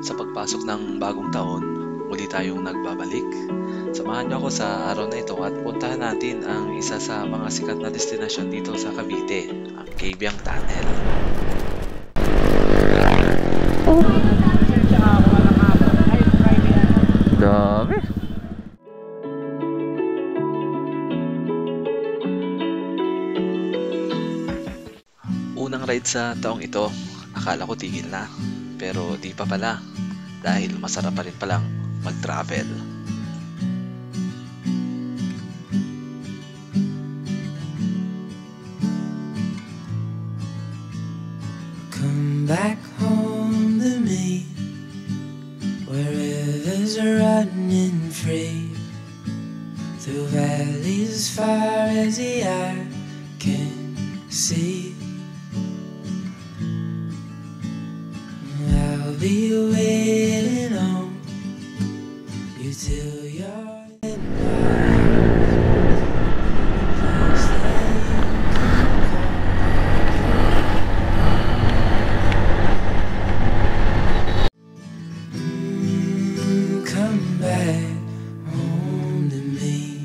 Sa pagpasok ng bagong taon, muli tayong nagbabalik. Samahan niyo ako sa araw na ito at puntahan natin ang isa sa mga sikat na destinasyon dito sa Cavite, ang Cabiang Tunnel. Dami. Unang ride sa taong ito, akala ko tigil na. Pero di pa pala, dahil masarap pa rin palang mag-travel. Come back home to me, where rivers are running free, through valleys as far as the eye can see. I'll be waiting on you till you're in come back home to me.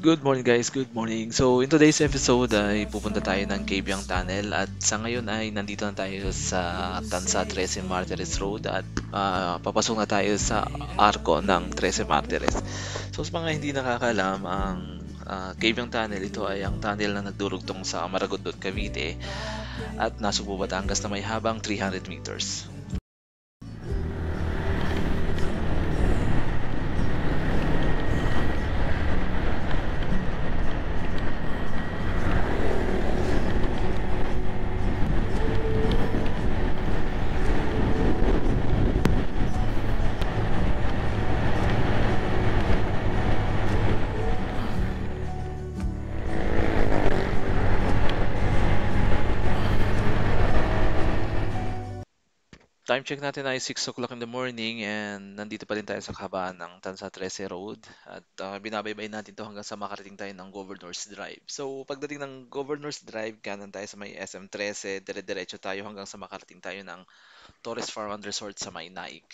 Good morning guys, good morning. So in today's episode ay pupunta tayo ng Cabiang Tunnel at sa ngayon ay nandito na tayo sa Tansa 13 Martires Road at papasok na tayo sa arko ng 13 Martires. So sa mga hindi nakakaalam, ang Cabiang Tunnel, ito ay ang tunnel na nagdurugtong sa Maragondon, Cavite at nasa Subo, Batangas na may habang 300 meters. Time check natin ay 6 o'clock in the morning and nandito pa rin tayo sa kahabaan ng Tansa 13 Road at binabaybay natin to hanggang sa makarating tayo ng Governor's Drive. So pagdating ng Governor's Drive, kanan tayo sa may SM 13, dire-diretso tayo hanggang sa makarating tayo ng Torres Farm Resort sa may Naik.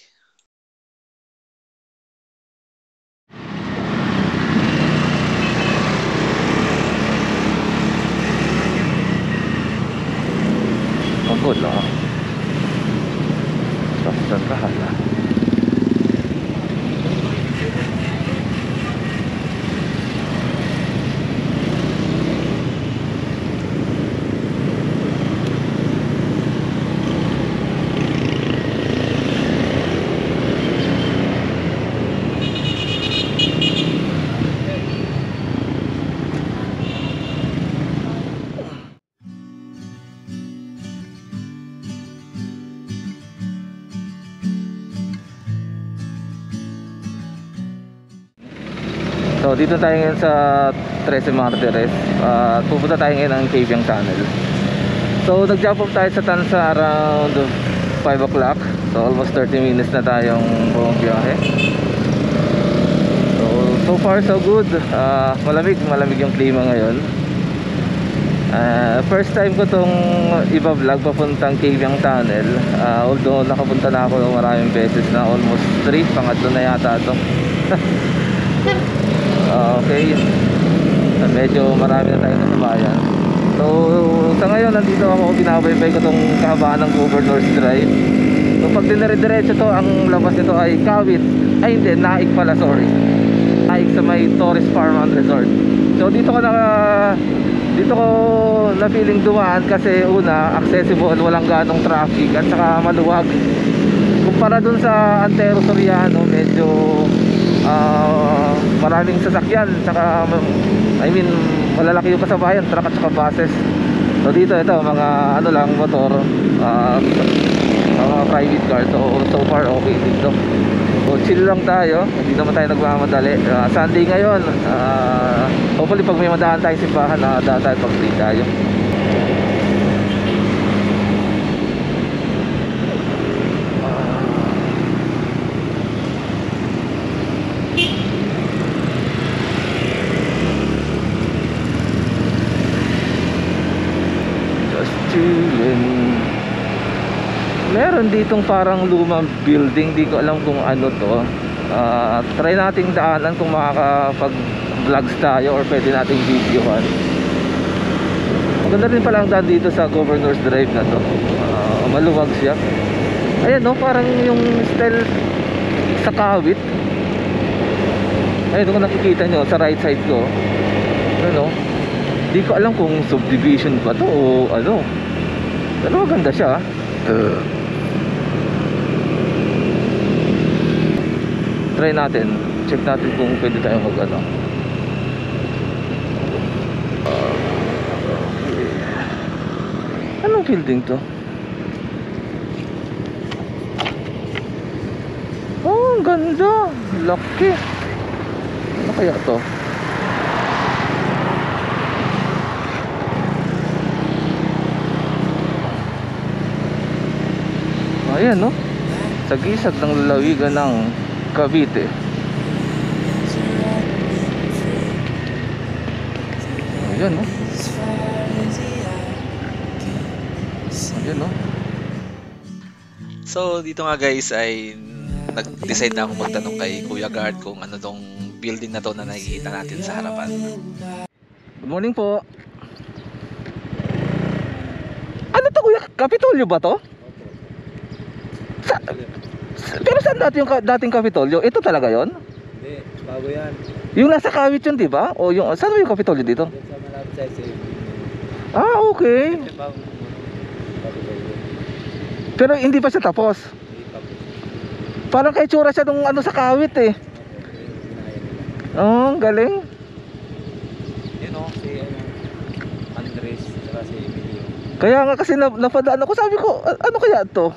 Pagod no? Sasad ka hala. So dito tayo ngayon sa 13 Martires. Pupunta tayo ngayon ng Cabiang Tunnel. So nag-jump off tayo sa Tansa around 5 o'clock. So almost 30 minutes na tayong buong biyahe. So far so good. Malamig yung klima ngayon. First time ko tong iba-vlog papuntang Cabiang Tunnel. Although nakapunta na ako maraming beses na, almost 3, pangatlo na yata ito. Okay, medyo marami na tayo nasabayan. So sa ngayon nandito ako, binabaybay ko tong kahabaan ng Governor's Drive. So pag dinire-diretso to, ang labas nito ay Kawit. Ay hindi, Naik pala, sorry. Naik sa may Torres Farm Resort. So dito ko na feeling dumaan kasi una, accessible, walang ganong traffic at saka maluwag. Kumpara dun sa Antero Soriano, medyo maraming sasakyan, saka malalaki yung kasabayan, truck at saka buses. So dito ito mga ano lang, motor, mga private car. So far okay dito. So chill lang tayo, hindi naman tayo nagmamadali. Sunday ngayon, hopefully pag may madaan tayong simbahan, daan tayo pag free tayo. Meron meron ditong parang lumang building, di ko alam kung ano to. Try nating daanan kung makakapag vlogs tayo or pwede nating videohan. Maganda rin pala ang daan dito sa Governor's Drive na to. Maluwag siya. Ayan no, parang yung style sa Kawit. Ayun kung nakikita nyo sa right side ko. Ano, di ko alam kung subdivision ba to o ano. Pero maganda siya. Try natin. Check natin kung pwede tayong mag ano. Anong building to? Oh, ang ganda. Laki. Ano kaya to? Ayan no, sa gisag ng lalawigan ng Cavite. Ayan no. Ayan no. So dito nga guys ay nag-decide na ako magtanong kay Kuya Guard kung ano tong building na to na nakikita natin sa harapan. Good morning po. Ano to kuya? Kapitolyo ba to? Pero saan dati yung dating Kapitolyo? Ito talaga yon? Hindi, bago yan. Yung nasa Kawit yun, di ba? O yung saan ba yung Kapitolyo dito? Sa malapit sa SM. Ah, okay. Bago Kapitolyo. Pero hindi pa siya tapos. Hindi tapos. Parang kay tsura siya nung ano sa Kawit eh. Oh, galing. Yun o, si Andres, saka si Emilio. Kaya nga kasi napadaan ako, sabi ko, ano kaya to?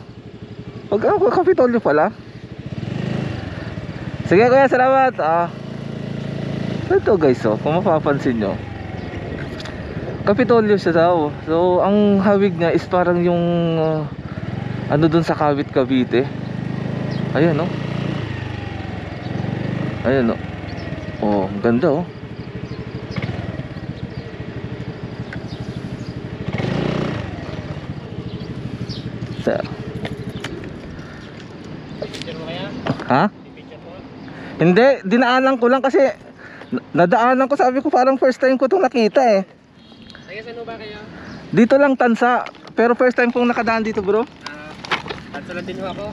Pag ako Kapitolyo pala. Sige kuya, salamat. Ito guys, kung mapapansin nyo, Kapitolyo siya daw. So ang hawig niya is parang yung ano dun sa Kawit, Cavite. Ayan no. Ayan no. Oh, ang ganda oh. Ha? Hindi, dinaanan ko lang kasi nadaanan ko, sabi ko parang first time ko itong nakita eh. Sige, saan ba kayo? Dito lang Tansa, pero first time kong nakadaan dito bro. Tansa lang din ako.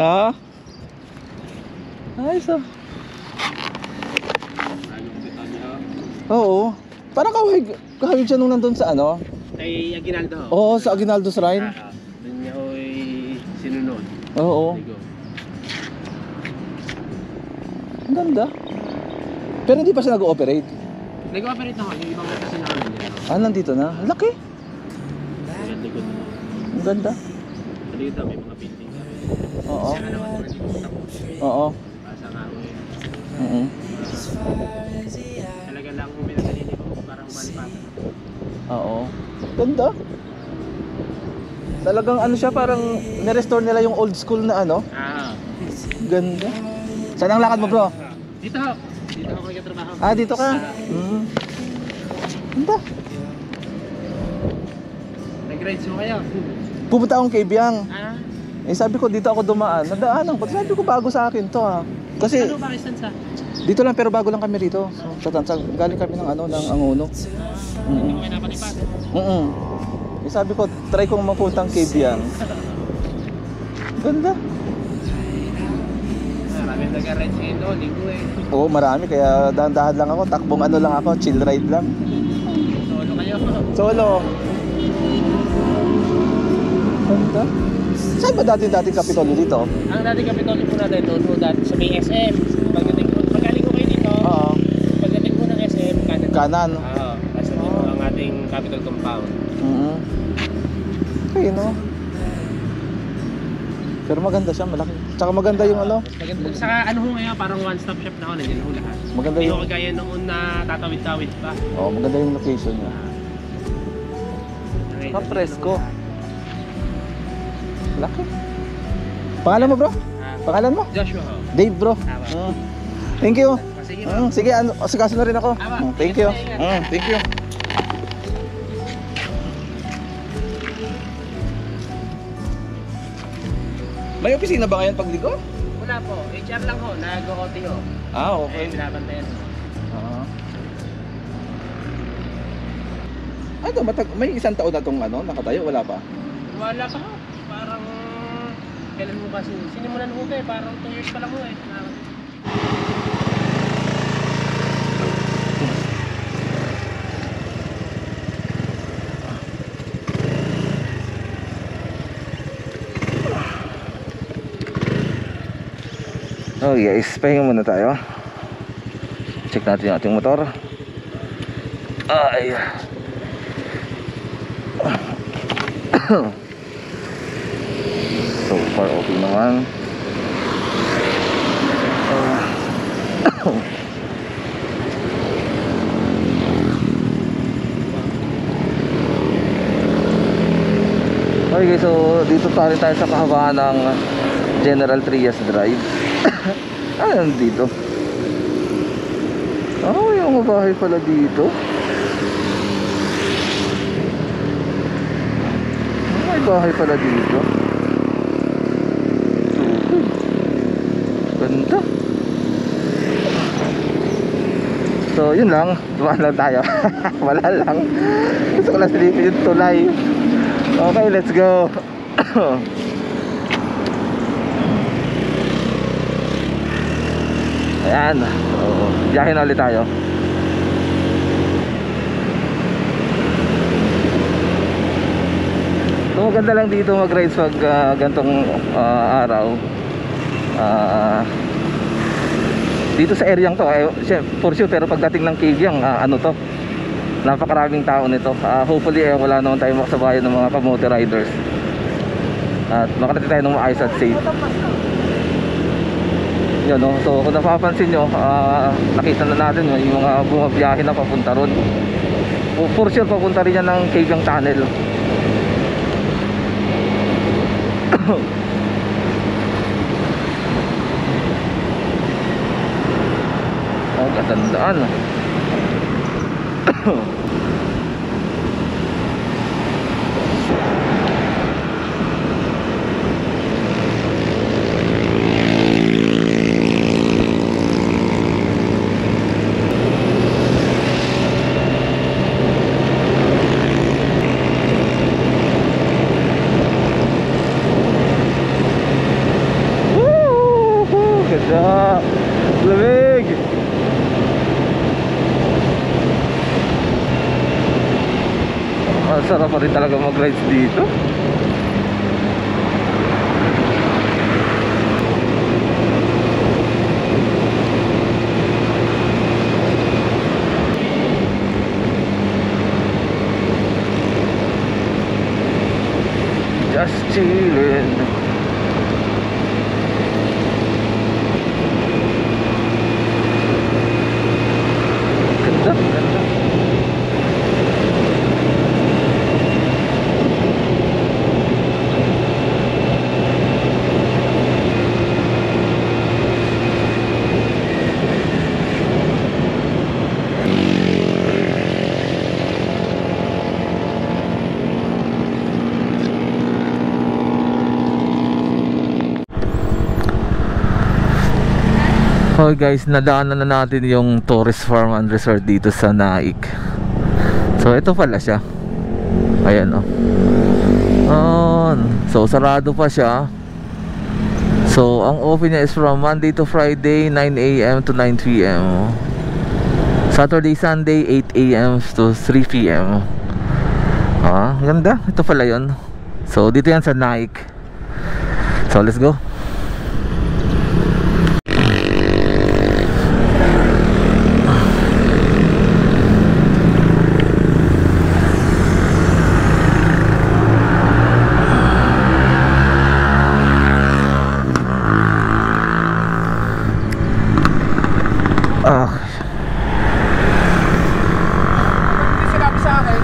Ha? Ayos oh. Anong dito niyo? Oo. Parang kahawig siya nung nandun sa ano? Kay Aguinaldo. Oo, sa Aguinaldo Shrine. Doon niya ho'y sinunod. Oo. Ligo. Ang ganda. Pero hindi pa siya nag-ooperate. Nag-operate na ako, yung ibang kasi naman niya. Nandito na. Ang laki. Ayan, likod na. Ang ganda. Dito, may mga painting. Oo. Siya nga naman kung nandito ko tapos. Oo. Pasa nga ako eh. Talaga lang kung pinasalili ko, parang malipatan. Oo. Ganda. Talagang ano siya, parang nirestore nila yung old school na ano. Ganda. Saan ang lakad mo bro? Dito ako. Dito ako nagkatrabaho. Dito ka? Ganda. Nag-rides mo kayo? Pupunta akong kay Biang. Eh sabi ko dito ako dumaan. Nadaanan ko. Sabi ko bago sa akin to Kasi Ano ba kistansa? dito lang pero bago lang kami rito. So, sa Tansa, galing kami ng ano, ng Angono. Hindi ko kayo napalipat. Eh sabi ko try kong mapuntang kay Biang. Ganda. Maraming nag-rides ngayon doon, linggo eh. Oo, marami kaya dahan-dahan lang ako. Takbong ano lang ako, chill ride lang. Solo kayo. Solo. Ganda. Saan ba dating Kapitolyo dito? Ang dating Kapitolyo po natin doon po dati sa may SM. Pagdating ko kayo dito, Oo. pagdating ko ng SM, kanan. Kanan. Oo. Kasi dito ang ating Capitol Compound. Okay, no? Pero maganda siya, malaki. Tsaka maganda yung ano. Maganda. Saka ano ho ngayon, parang one-stop shop na ako, nandiyan ho lahat. Maganda Hindi yung ko kagaya noon na tatawid-tawid pa. Oo, maganda yung location niya. Presko. Laki. Pangalan mo bro? Pangalan mo? Joshua ho. Dave bro. Thank you. Sige. Sige, asikaso na rin ako. Thank you. Thank you. May opisina ba ngayon pagligo? Wala po, HR lang ho, nag-OT ho. Ah, Eh, okay. binabantayan ho. Ah. Ano, may isang taon na itong ano, nakatayo, wala pa? Wala pa ho, parang... Kailan mo kasi? Sinimulan ho ba eh, parang 2 years pa lang ho eh. Oh guys, pahinga muna tayo. Check natin yung ating motor. Ay. So far okay naman. Okay guys, so dito pa rin tayo sa kahabaan ng General Trias Drive. Ah, dito. Oh, yung bahay pala dito. May bahay pala dito. Ganda. So, yun lang. Dumaan lang tayo. Wala lang. Gusto ko lang silipin yung tulay. Okay, let's go. Ayan. So, biyahe na ulit tayo. So, maganda lang dito mag-rides pag gantong araw. Dito sa area to, for sure, pero pagdating ng Caviang, ano to, napakaraming tao nito. Hopefully, wala naman tayong makasabayan ng mga kamote riders. At makarating tayo ng maayos at safe. Yan, no? So kung napapansin nyo, nakita na natin yung mga bumabiyahe na papunta ron. For sure papunta rin yan ng Caviang Tunnel. Oh, katandaan. Ganda. Lamig. Sarap pa rin talaga mag-rides dito. Just chillin'. Ganda, ganda. Okay guys, nadaanan na natin yung Tourist Farm and Resort dito sa Naik. So ito pala siya. Ayan o. So sarado pa siya. So ang open niya is from Monday to Friday 9 AM to 9 PM. Saturday, Sunday 8 AM to 3 PM. Ganda. Ito pala yun. So dito yan sa Naik. So let's go. Sinabi sa akin.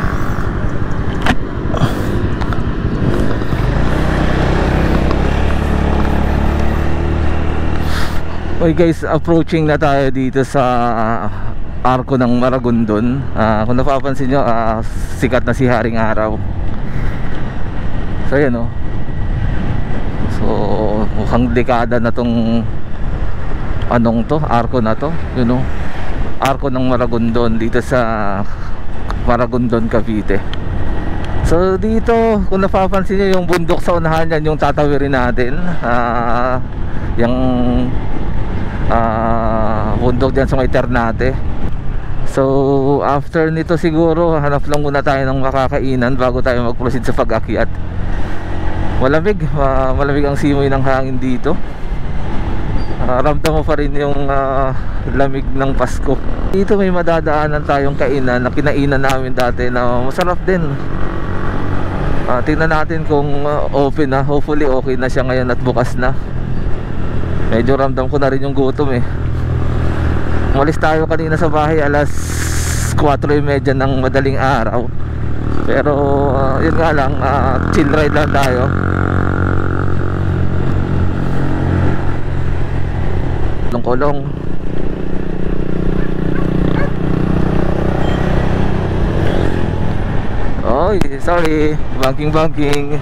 Okay guys, approaching na tayo dito sa Arko ng Maragondon. Kung napapansin nyo, sikat na si Haring Araw. So ayan o. So ang dekada na tong anong to, arko na to, you know, arko ng Maragondon dito sa Maragondon, Cavite. So dito, kung napapansin nyo yung bundok sa unahan yan, yung tatawirin natin, yung bundok dyan sa may Ternate. So after nito siguro, hanap lang muna tayo ng makakainan bago tayo mag-proceed sa pag-akyat. Malamig, malamig ang simoy ng hangin dito. Ramdam mo pa rin yung lamig ng Pasko. Dito may madadaanan tayong kainan na kinainan namin dati na masarap din. Tingnan natin kung open na. Hopefully okay na siya ngayon at bukas na. Medyo ramdam ko na rin yung gutom eh. Umalis tayo kanina sa bahay alas 4:30 ng madaling araw. Pero yun nga lang, chill ride lang tayo. Kolong. Oy, sorry, banking.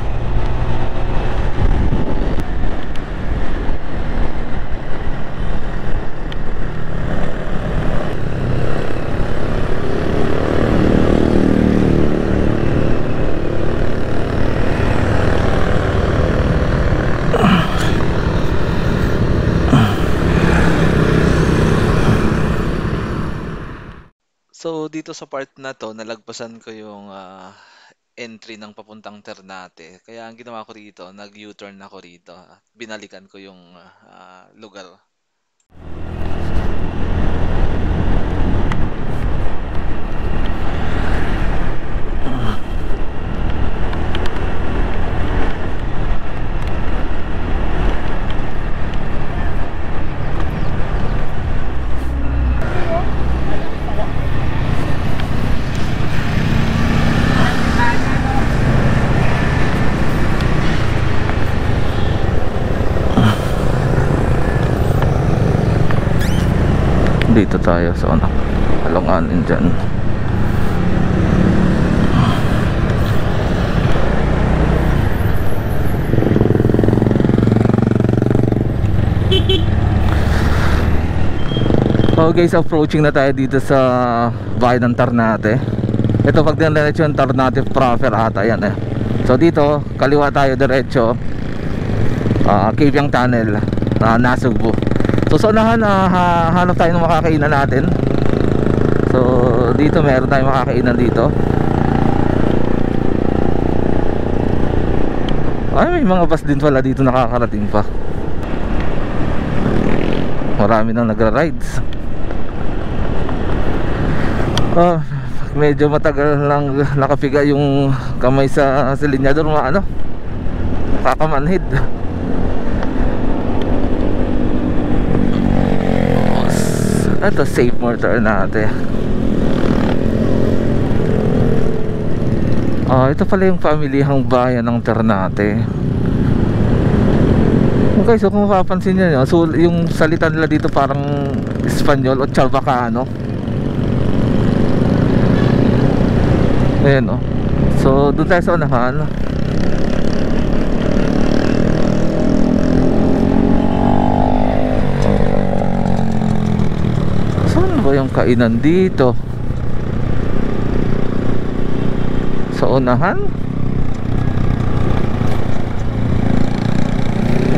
So dito sa part na to, nalagpasan ko yung entry ng papuntang Ternate. Kaya ang ginawa ko rito, nag-U-turn ako rito. Binalikan ko yung lugar. Dito tayo sa alonganin dyan. So guys, approaching na tayo dito sa bayan ng Ternate. Ito pag diretso yung Ternate proper ata yan eh. So dito, kaliwa tayo diretso, Cavyang Tunnel, Nasugbu. So sa unahan, hanap tayo ng makakainan natin. So dito meron tayong makakainan dito. Ay, may mga bus din pala dito nakakarating pa. Marami nang nagra-rides. Medyo matagal lang nakapiga yung kamay sa silinyador, kakamanhid. Ito, safe motor natin. Ito pala yung pamilihang bayan ng Ternate. Okay, so kung mapapansin nyo, so yung salita nila dito parang Espanyol o Chalbacano. Ayan o. So doon tayo sa unahan. Saan ba yung kainan dito? Sa unahan?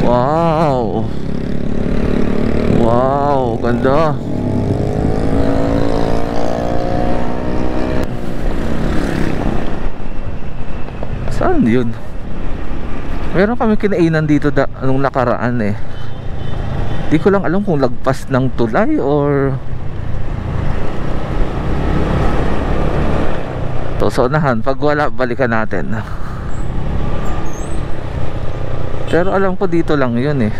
Wow! Wow, ganda. Saan yun? Meron kami kinainan dito nung nakaraan eh. Di ko lang alam kung lagpas ng tulay or to. So unahan, pag wala balikan natin. Pero alam ko dito lang yun eh.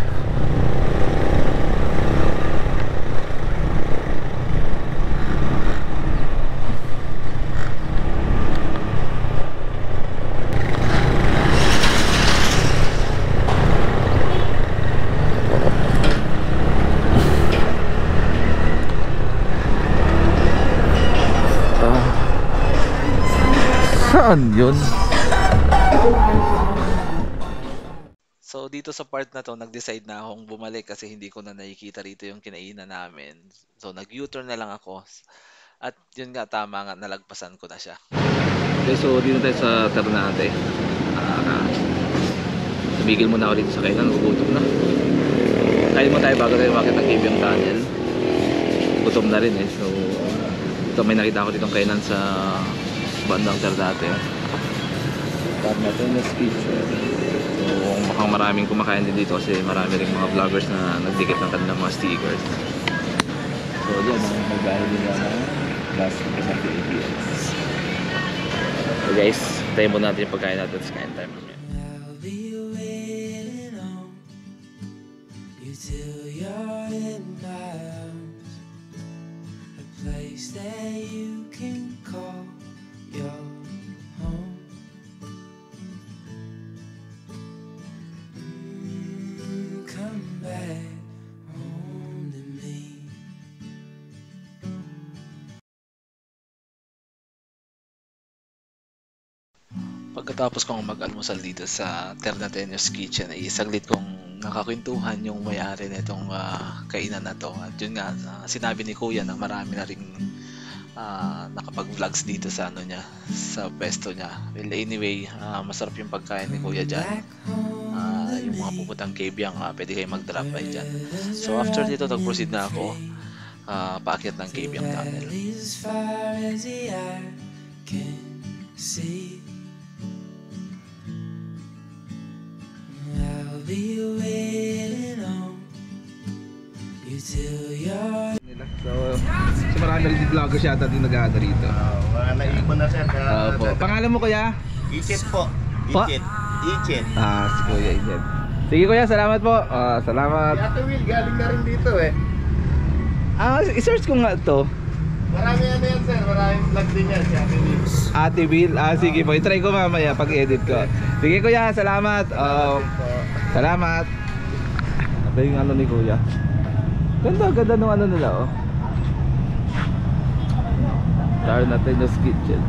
Saan yun? So dito sa part na to, nag-decide na akong bumalik kasi hindi ko na nakikita rito yung kinainan namin. So nag-U-turn na lang ako. At yun nga, tama nga, nalagpasan ko na siya. Okay, so dito tayo sa Ternate. Tumigil muna ako dito sa kainan, gugutom na. Kain mo tayo bago tayo makita ng Cabiang Tunnel. Gutom na rin eh. So ito, may nakita ako ditong kainan sa bandang Ternate. Ternate Kitchen. So mukhang maraming kumakain din dito kasi marami rin mga vloggers na nagdikit ng kanilang mga stickers. So yan, magbayad din yan ng last ng ABS. So guys, tayo muna natin yung pagkain natin sa kain time namin. I'll be waiting on you till you're in my arms, a place that you can call your home. Come back home to me. Pagkatapos kong mag-almusal dito sa Ternateños Kitchen, ay saglit kong nakakwentuhan yung may-ari nitong kainan na to. At yun nga, sinabi ni Kuya na marami na rin nakapag-vlogs dito sa ano niya, sa pesto niya. Well, anyway, masarap yung pagkain ni Kuya dyan. Yung mga pupuntang Cabiang, pwede kayo mag-drop by dyan. So after dito, nag-proceed na ako paakyat ng Cabiang Tunnel. As far as the eye can see, I'll be waiting on you till you're. So marami rin vloggers yata din nag-aada rito. Mga naipon na sir. Po. Pangalan mo kuya? Ichit po. Pa? Ichit. Ichit. Si Kuya Inyet. Sige kuya, salamat po. Salamat. Si Ate Will, galing na rin dito eh. I-search ko nga to. Marami ano yan sir, maraming vlog din yan si Ate Will. Ate Will. Sige po, i-try ko mamaya pag-edit ko. Sige kuya, salamat. Salamat. Ano yung ano ni kuya? Ganda nung ano nila oh. Ternate Kitchen.